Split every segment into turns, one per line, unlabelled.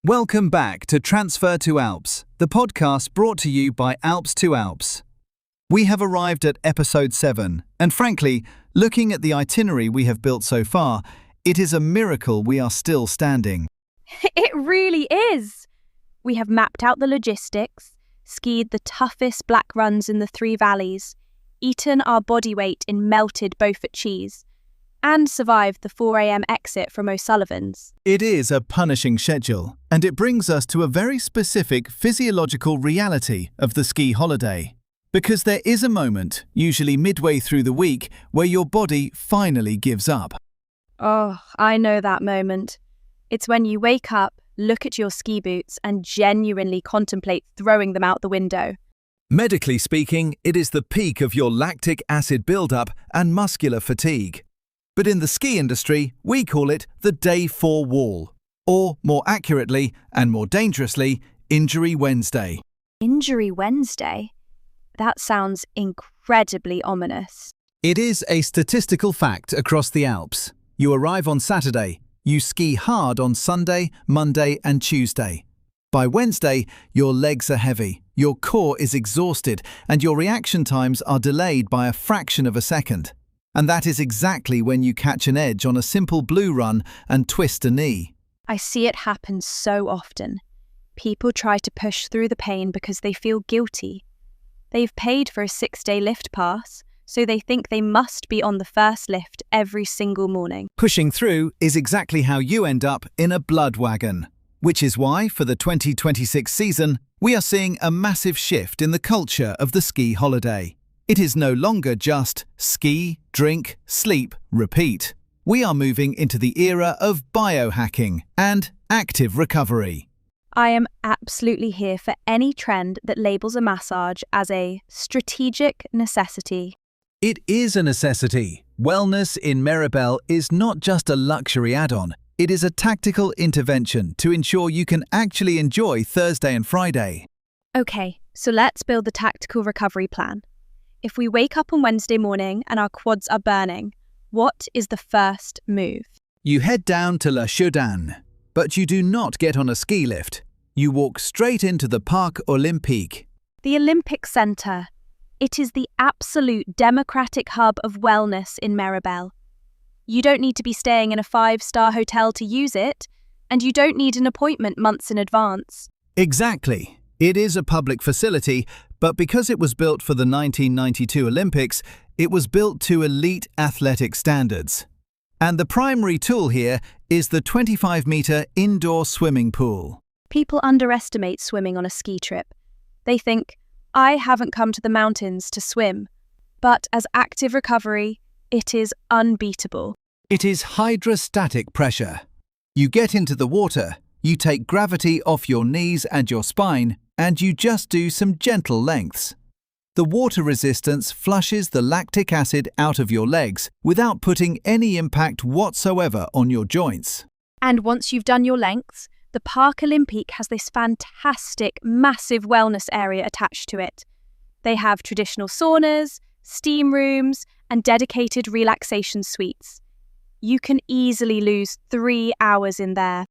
Welcome back to Transfer to Alps, the podcast brought to you by Alps to Alps. We have arrived at episode 7, and frankly, looking at the itinerary we have built so far, it is a miracle we are still standing.
It really is! We have mapped out the logistics, skied the toughest black runs in the 3 valleys, eaten our body weight in melted Beaufort cheese, and survived the 4 a.m. exit from O'Sullivan's.
It is a punishing schedule, and it brings us to a very specific physiological reality of the ski holiday. Because there is a moment, usually midway through the week, where your body finally gives up.
Oh, I know that moment. It's when you wake up, look at your ski boots, and genuinely contemplate throwing them out the window.
Medically speaking, it is the peak of your lactic acid buildup and muscular fatigue. But in the ski industry, we call it the Day 4 wall, or more accurately and more dangerously, Injury Wednesday.
Injury Wednesday? That sounds incredibly ominous.
It is a statistical fact across the Alps. You arrive on Saturday, you ski hard on Sunday, Monday and Tuesday. By Wednesday, your legs are heavy, your core is exhausted, and your reaction times are delayed by a fraction of a second. And that is exactly when you catch an edge on a simple blue run and twist a knee.
I see it happen so often. People try to push through the pain because they feel guilty. They've paid for a 6-day lift pass, so they think they must be on the first lift every single morning.
Pushing through is exactly how you end up in a blood wagon. Which is why, for the 2026 season, we are seeing a massive shift in the culture of the ski holiday. It is no longer just ski, drink, sleep, repeat. We are moving into the era of biohacking and active recovery.
I am absolutely here for any trend that labels a massage as a strategic necessity.
It is a necessity. Wellness in Méribel is not just a luxury add-on. It is a tactical intervention to ensure you can actually enjoy Thursday and Friday.
Okay, so let's build the tactical recovery plan. If we wake up on Wednesday morning and our quads are burning, what is the first move?
You head down to La Chaudaine, but you do not get on a ski lift. You walk straight into the Parc Olympique.
The Olympic Centre. It is the absolute democratic hub of wellness in Méribel. You don't need to be staying in a 5-star hotel to use it, and you don't need an appointment months in advance.
Exactly. It is a public facility, but because it was built for the 1992 Olympics, it was built to elite athletic standards. And the primary tool here is the 25-metre indoor swimming pool.
People underestimate swimming on a ski trip. They think, I haven't come to the mountains to swim. But as active recovery, it is unbeatable.
It is hydrostatic pressure. You get into the water, you take gravity off your knees and your spine, and you just do some gentle lengths. The water resistance flushes the lactic acid out of your legs without putting any impact whatsoever on your joints.
And once you've done your lengths, the Parc Olympique has this fantastic, massive wellness area attached to it. They have traditional saunas, steam rooms, and dedicated relaxation suites. You can easily lose 3 hours in there.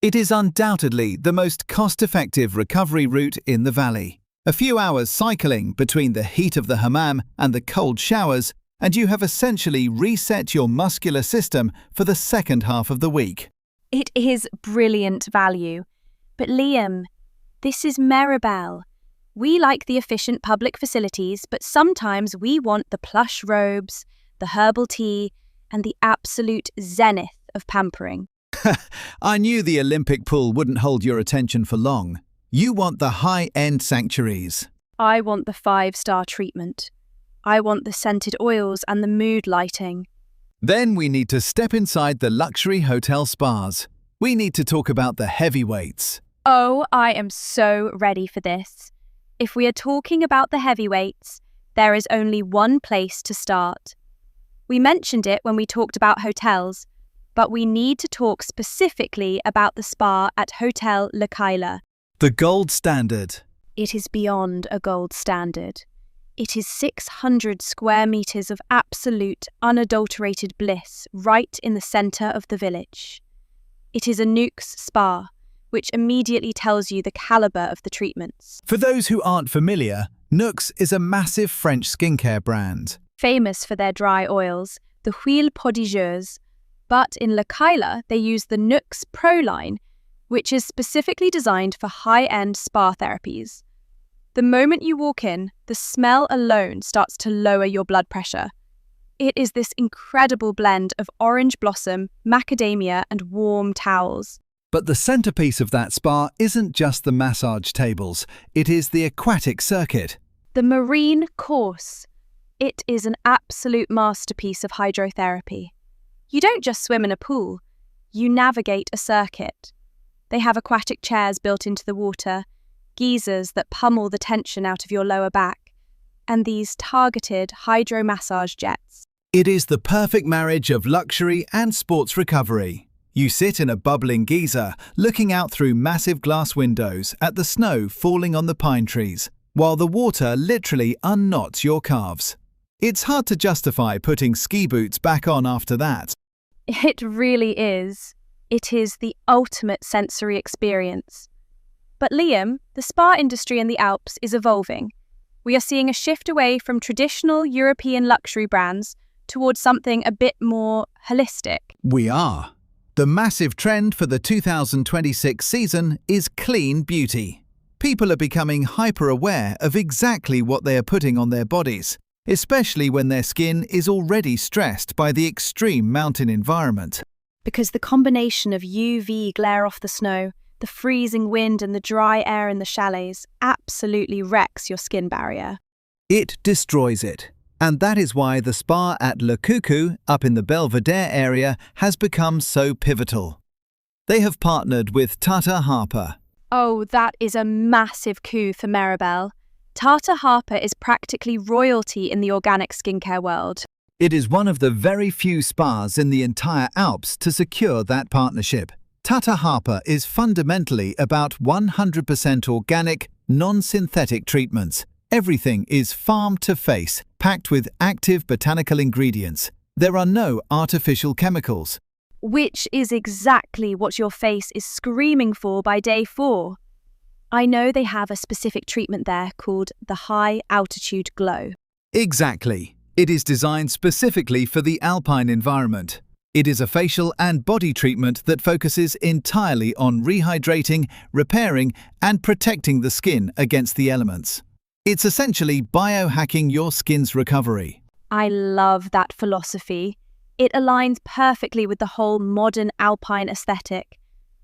It is undoubtedly the most cost-effective recovery route in the valley. A few hours cycling between the heat of the hammam and the cold showers, and you have essentially reset your muscular system for the second half of the week.
It is brilliant value. But Liam, this is Méribel. We like the efficient public facilities, but sometimes we want the plush robes, the herbal tea, and the absolute zenith of pampering.
I knew the Olympic pool wouldn't hold your attention for long. You want the high-end sanctuaries.
I want the 5-star treatment. I want the scented oils and the mood lighting.
Then we need to step inside the luxury hotel spas. We need to talk about the heavyweights.
Oh, I am so ready for this. If we are talking about the heavyweights, there is only one place to start. We mentioned it when we talked about hotels, but we need to talk specifically about the spa at Hotel Le Kaïla.
The gold standard.
It is beyond a gold standard. It is 600 square meters of absolute, unadulterated bliss right in the center of the village. It is a Nuxe Spa, which immediately tells you the caliber of the treatments.
For those who aren't familiar, Nuxe is a massive French skincare brand.
Famous for their dry oils, the huile prodigieuse, but in Le Kaïla they use the Nuxe Pro line, which is specifically designed for high-end spa therapies. The moment you walk in, the smell alone starts to lower your blood pressure. It is this incredible blend of orange blossom, macadamia, and warm towels.
But the centerpiece of that spa isn't just the massage tables, it is the aquatic circuit.
The marine course. It is an absolute masterpiece of hydrotherapy. You don't just swim in a pool, you navigate a circuit. They have aquatic chairs built into the water, geysers that pummel the tension out of your lower back, and these targeted hydro-massage jets.
It is the perfect marriage of luxury and sports recovery. You sit in a bubbling geyser, looking out through massive glass windows at the snow falling on the pine trees, while the water literally unknots your calves. It's hard to justify putting ski boots back on after that.
It really is. It is the ultimate sensory experience. But Liam, the spa industry in the Alps is evolving. We are seeing a shift away from traditional European luxury brands towards something a bit more holistic.
We are. The massive trend for the 2026 season is clean beauty. People are becoming hyper-aware of exactly what they are putting on their bodies, especially when their skin is already stressed by the extreme mountain environment.
Because the combination of UV glare off the snow, the freezing wind and the dry air in the chalets absolutely wrecks your skin barrier.
It destroys it. And that is why the spa at Le Coucou, up in the Belvedere area, has become so pivotal. They have partnered with Tata Harper.
Oh, that is a massive coup for Méribel. Tata Harper is practically royalty in the organic skincare world.
It is one of the very few spas in the entire Alps to secure that partnership. Tata Harper is fundamentally about 100% organic, non-synthetic treatments. Everything is farm-to-face, packed with active botanical ingredients. There are no artificial chemicals.
Which is exactly what your face is screaming for by day 4. I know they have a specific treatment there called the High Altitude Glow.
Exactly. It is designed specifically for the alpine environment. It is a facial and body treatment that focuses entirely on rehydrating, repairing, and protecting the skin against the elements. It's essentially biohacking your skin's recovery.
I love that philosophy. It aligns perfectly with the whole modern alpine aesthetic.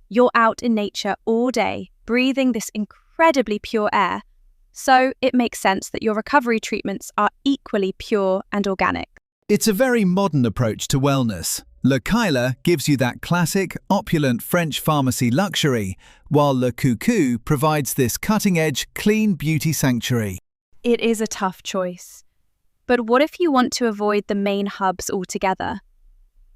You're out in nature all day, breathing this incredibly pure air, so it makes sense that your recovery treatments are equally pure and organic.
It's a very modern approach to wellness. Le Kaïla gives you that classic, opulent French pharmacy luxury, while Le Coucou provides this cutting-edge, clean beauty sanctuary.
It is a tough choice. But what if you want to avoid the main hubs altogether?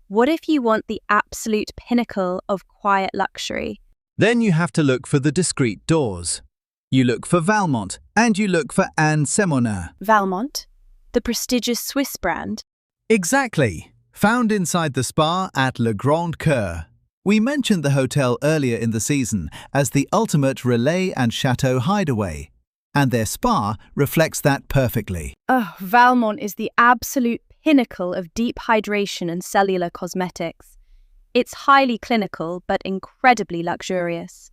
What if you want the absolute pinnacle of quiet luxury?
Then you have to look for the discrete doors. You look for Valmont, and you look for Sémonin.
Valmont? The prestigious Swiss brand?
Exactly. Found inside the spa at Le Grand Coeur. We mentioned the hotel earlier in the season as the ultimate relais and chateau hideaway, and their spa reflects that perfectly.
Oh, Valmont is the absolute pinnacle of deep hydration and cellular cosmetics. It's highly clinical but incredibly luxurious.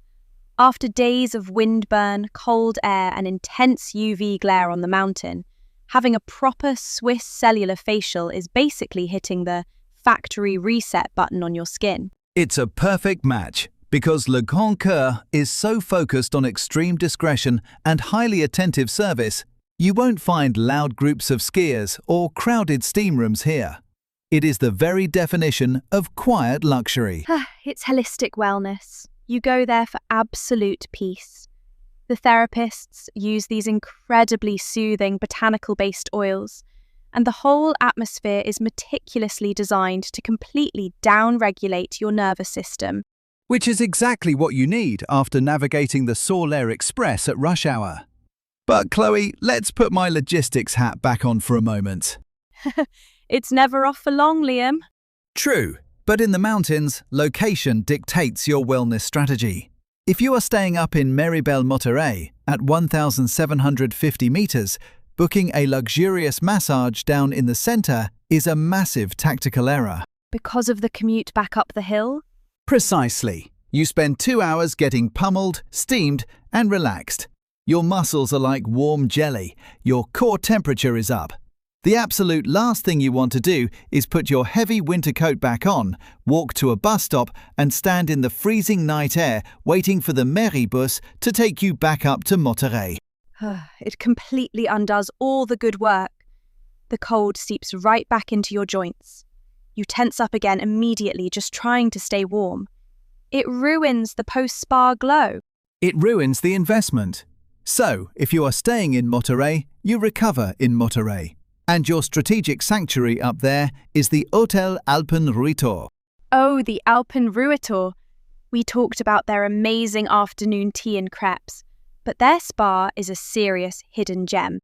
After days of windburn, cold air and intense UV glare on the mountain, having a proper Swiss cellular facial is basically hitting the factory reset button on your skin.
It's a perfect match because Le Grand Coeur is so focused on extreme discretion and highly attentive service, you won't find loud groups of skiers or crowded steam rooms here. It is the very definition of quiet luxury.
It's holistic wellness. You go there for absolute peace. The therapists use these incredibly soothing botanical-based oils, and the whole atmosphere is meticulously designed to completely down-regulate your nervous system.
Which is exactly what you need after navigating the Solar Express at rush hour. But Chloe, let's put my logistics hat back on for a moment.
It's never off for long, Liam.
True, but in the mountains, location dictates your wellness strategy. If you are staying up in Méribel, Monterey, at 1,750 meters, booking a luxurious massage down in the center is a massive tactical error.
Because of the commute back up the hill?
Precisely. You spend 2 hours getting pummeled, steamed, and relaxed. Your muscles are like warm jelly. Your core temperature is up. The absolute last thing you want to do is put your heavy winter coat back on, walk to a bus stop, and stand in the freezing night air waiting for the Méribus to take you back up to Monterey.
It completely undoes all the good work. The cold seeps right back into your joints. You tense up again immediately just trying to stay warm. It ruins the post-spa glow.
It ruins the investment. So, if you are staying in Monterey, you recover in Monterey. And your strategic sanctuary up there is the Hotel Alpen Ruitor.
Oh, the Alpen Ruitor. We talked about their amazing afternoon tea and crepes, but their spa is a serious hidden gem.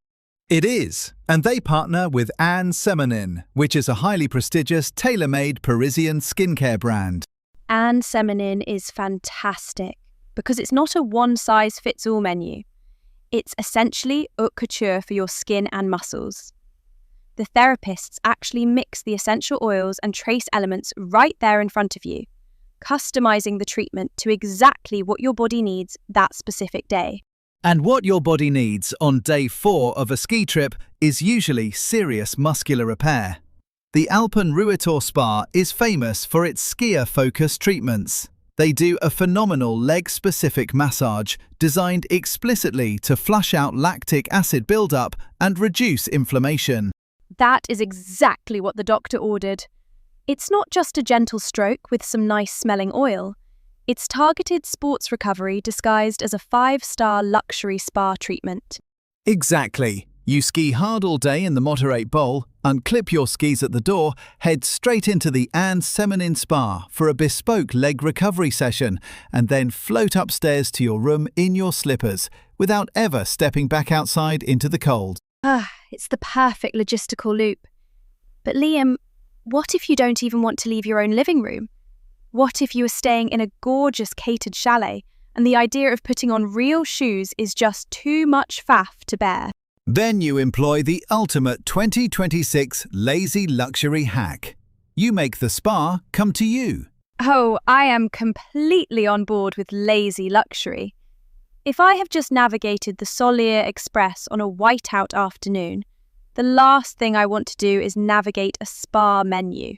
It is, and they partner with Sémonin, which is a highly prestigious, tailor-made Parisian skincare brand.
Sémonin is fantastic because it's not a one-size-fits-all menu. It's essentially haute couture for your skin and muscles. The therapists actually mix the essential oils and trace elements right there in front of you, customizing the treatment to exactly what your body needs that specific day.
And what your body needs on day 4 of a ski trip is usually serious muscular repair. The Alpen Ruitor Spa is famous for its skier-focused treatments. They do a phenomenal leg-specific massage designed explicitly to flush out lactic acid buildup and reduce inflammation.
That is exactly what the doctor ordered. It's not just a gentle stroke with some nice-smelling oil. It's targeted sports recovery disguised as a 5-star luxury spa treatment.
Exactly. You ski hard all day in the Monterey Bowl, unclip your skis at the door, head straight into the Sémonin Spa for a bespoke leg recovery session, and then float upstairs to your room in your slippers without ever stepping back outside into the cold.
It's the perfect logistical loop. But Liam, what if you don't even want to leave your own living room? What if you are staying in a gorgeous catered chalet and the idea of putting on real shoes is just too much faff to bear?
Then you employ the ultimate 2026 lazy luxury hack. You make the spa come to you.
Oh, I am completely on board with lazy luxury. If I have just navigated the Solier Express on a whiteout afternoon, the last thing I want to do is navigate a spa menu.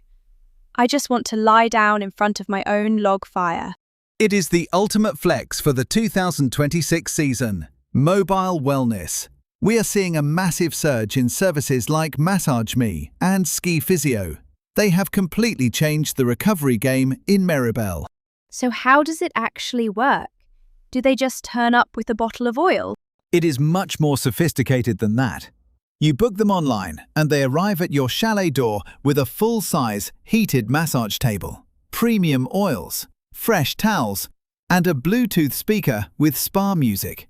I just want to lie down in front of my own log fire.
It is the ultimate flex for the 2026 season. Mobile wellness. We are seeing a massive surge in services like Massage Me and Ski Physio. They have completely changed the recovery game in Méribel.
So how does it actually work? Do they just turn up with a bottle of oil?
It is much more sophisticated than that. You book them online and they arrive at your chalet door with a full-size heated massage table, premium oils, fresh towels, and a Bluetooth speaker with spa music.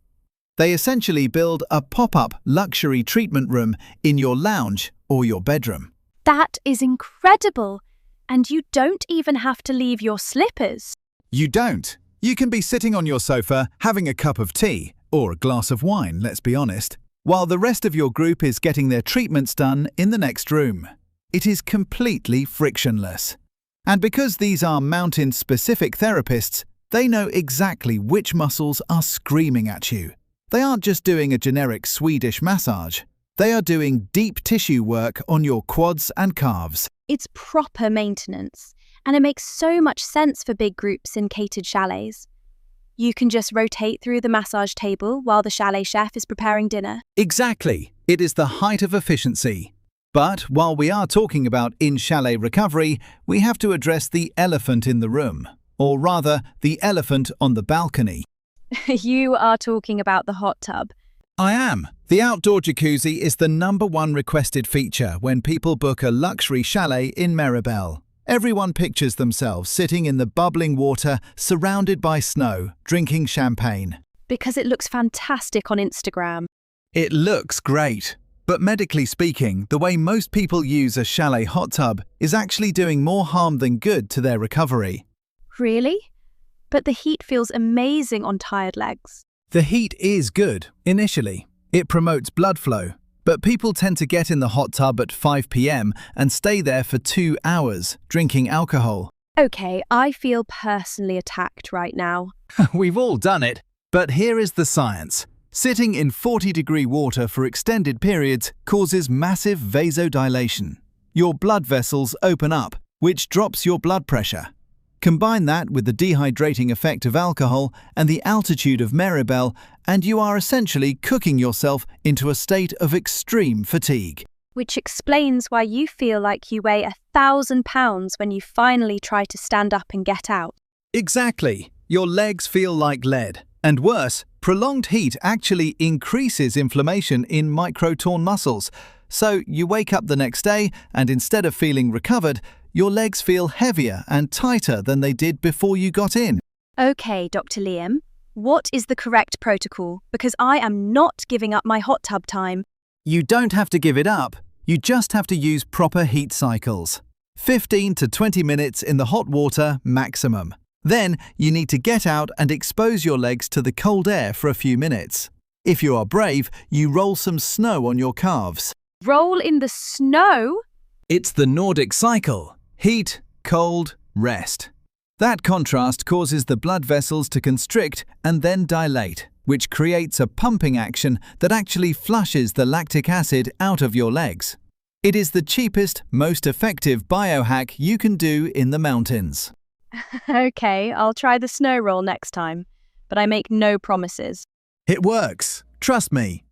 They essentially build a pop-up luxury treatment room in your lounge or your bedroom.
That is incredible! And you don't even have to leave your slippers.
You don't. You can be sitting on your sofa having a cup of tea, or a glass of wine, let's be honest, while the rest of your group is getting their treatments done in the next room. It is completely frictionless. And because these are mountain-specific therapists, they know exactly which muscles are screaming at you. They aren't just doing a generic Swedish massage. They are doing deep tissue work on your quads and calves.
It's proper maintenance, and it makes so much sense for big groups in catered chalets. You can just rotate through the massage table while the chalet chef is preparing dinner.
Exactly. It is the height of efficiency. But while we are talking about in-chalet recovery, we have to address the elephant in the room, or rather, the elephant on the balcony.
You are talking about the hot tub.
I am. The outdoor jacuzzi is the #1 requested feature when people book a luxury chalet in Méribel. Everyone pictures themselves sitting in the bubbling water, surrounded by snow, drinking champagne.
Because it looks fantastic on Instagram.
It looks great. But medically speaking, the way most people use a chalet hot tub is actually doing more harm than good to their recovery.
Really? But the heat feels amazing on tired legs.
The heat is good, initially. It promotes blood flow, but people tend to get in the hot tub at 5 p.m. and stay there for 2 hours, drinking alcohol.
Okay, I feel personally attacked right now.
We've all done it. But here is the science. Sitting in 40-degree water for extended periods causes massive vasodilation. Your blood vessels open up, which drops your blood pressure. Combine that with the dehydrating effect of alcohol and the altitude of Méribel, and you are essentially cooking yourself into a state of extreme fatigue.
Which explains why you feel like you weigh 1,000 pounds when you finally try to stand up and get out.
Exactly. Your legs feel like lead. And worse, prolonged heat actually increases inflammation in micro-torn muscles. So you wake up the next day and instead of feeling recovered, your legs feel heavier and tighter than they did before you got in.
Okay, Dr. Liam, what is the correct protocol? Because I am not giving up my hot tub time.
You don't have to give it up. You just have to use proper heat cycles. 15 to 20 minutes in the hot water maximum. Then you need to get out and expose your legs to the cold air for a few minutes. If you are brave, you roll some snow on your calves.
Roll in the snow?
It's the Nordic cycle. Heat, cold, rest. That contrast causes the blood vessels to constrict and then dilate, which creates a pumping action that actually flushes the lactic acid out of your legs. It is the cheapest, most effective biohack you can do in the mountains.
Okay, I'll try the snow roll next time, but I make no promises.
It works, trust me.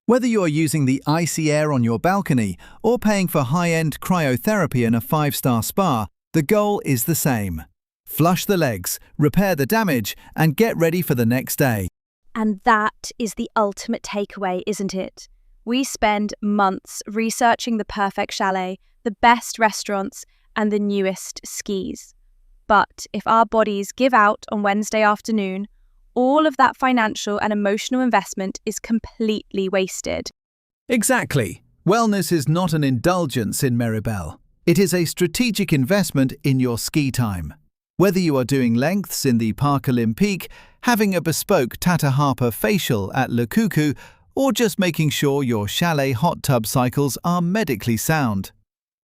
Whether you're using the icy air on your balcony or paying for high-end cryotherapy in a 5-star spa, the goal is the same. Flush the legs, repair the damage, and get ready for the next day.
And that is the ultimate takeaway, isn't it? We spend months researching the perfect chalet, the best restaurants, and the newest skis. But if our bodies give out on Wednesday afternoon, all of that financial and emotional investment is completely wasted.
Exactly. Wellness is not an indulgence in Méribel. It is a strategic investment in your ski time. Whether you are doing lengths in the Parc Olympique, having a bespoke Tata Harper facial at Le Coucou, or just making sure your chalet hot tub cycles are medically sound,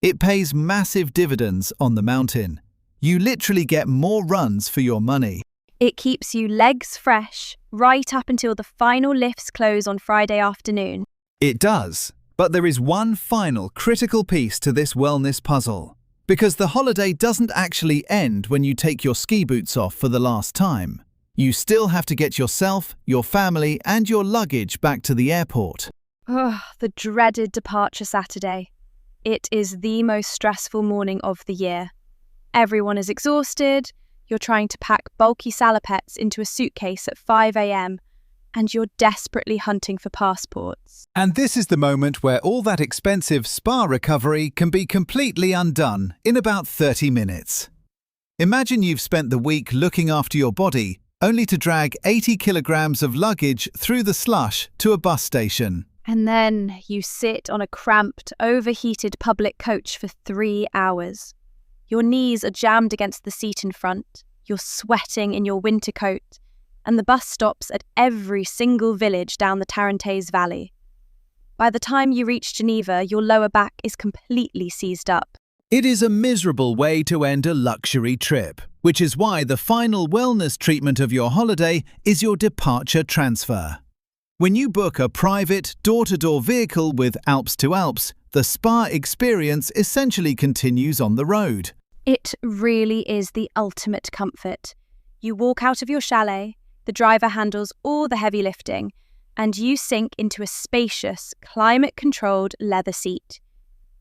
it pays massive dividends on the mountain. You literally get more runs for your money.
It keeps you legs fresh right up until the final lifts close on Friday afternoon.
It does, but there is one final critical piece to this wellness puzzle. Because the holiday doesn't actually end when you take your ski boots off for the last time. You still have to get yourself, your family, and your luggage back to the airport.
Ugh, the dreaded departure Saturday. It is the most stressful morning of the year. Everyone is exhausted. You're trying to pack bulky salopettes into a suitcase at 5 a.m. and you're desperately hunting for passports.
And this is the moment where all that expensive spa recovery can be completely undone in about 30 minutes. Imagine you've spent the week looking after your body, only to drag 80 kilograms of luggage through the slush to a bus station.
And then you sit on a cramped, overheated public coach for 3 hours. Your knees are jammed against the seat in front, you're sweating in your winter coat, and the bus stops at every single village down the Tarentaise Valley. By the time you reach Geneva, your lower back is completely seized up.
It is a miserable way to end a luxury trip, which is why the final wellness treatment of your holiday is your departure transfer. When you book a private, door-to-door vehicle with Alps to Alps, the spa experience essentially continues on the road.
It really is the ultimate comfort. You walk out of your chalet, the driver handles all the heavy lifting, and you sink into a spacious, climate-controlled leather seat.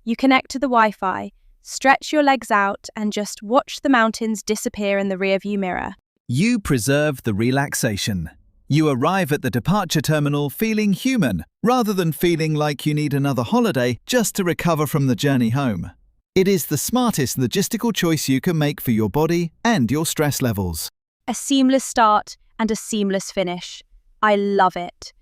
You connect to the Wi-Fi, stretch your legs out, and just watch the mountains disappear in the rearview mirror.
You preserve the relaxation. You arrive at the departure terminal feeling human, rather than feeling like you need another holiday just to recover from the journey home. It is the smartest logistical choice you can make for your body and your stress levels.
A seamless start and a seamless finish. I love it.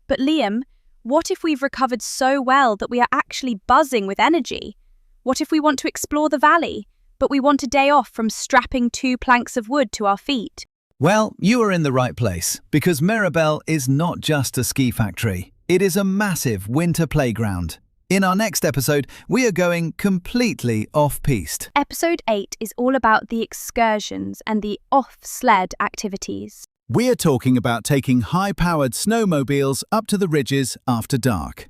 But Liam, what if we've recovered so well that we are actually buzzing with energy? What if we want to explore the valley, but we want a day off from strapping 2 planks of wood to our feet?
Well, you are in the right place, because Méribel is not just a ski factory. It is a massive winter playground. In our next episode, we are going completely off-piste.
Episode 8 is all about the excursions and the off-sled activities.
We are talking about taking high-powered snowmobiles up to the ridges after dark.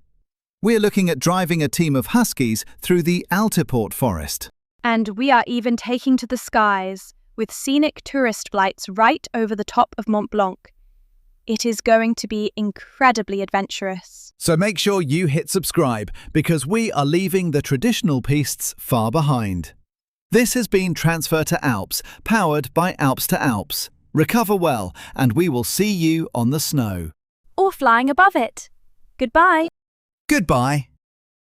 We are looking at driving a team of huskies through the Altiport forest.
And we are even taking to the skies, with scenic tourist flights right over the top of Mont Blanc. It is going to be incredibly adventurous.
So make sure you hit subscribe, because we are leaving the traditional pistes far behind. This has been Transfer to Alps, powered by Alps to Alps. Recover well, and we will see you on the snow.
Or flying above it. Goodbye.
Goodbye.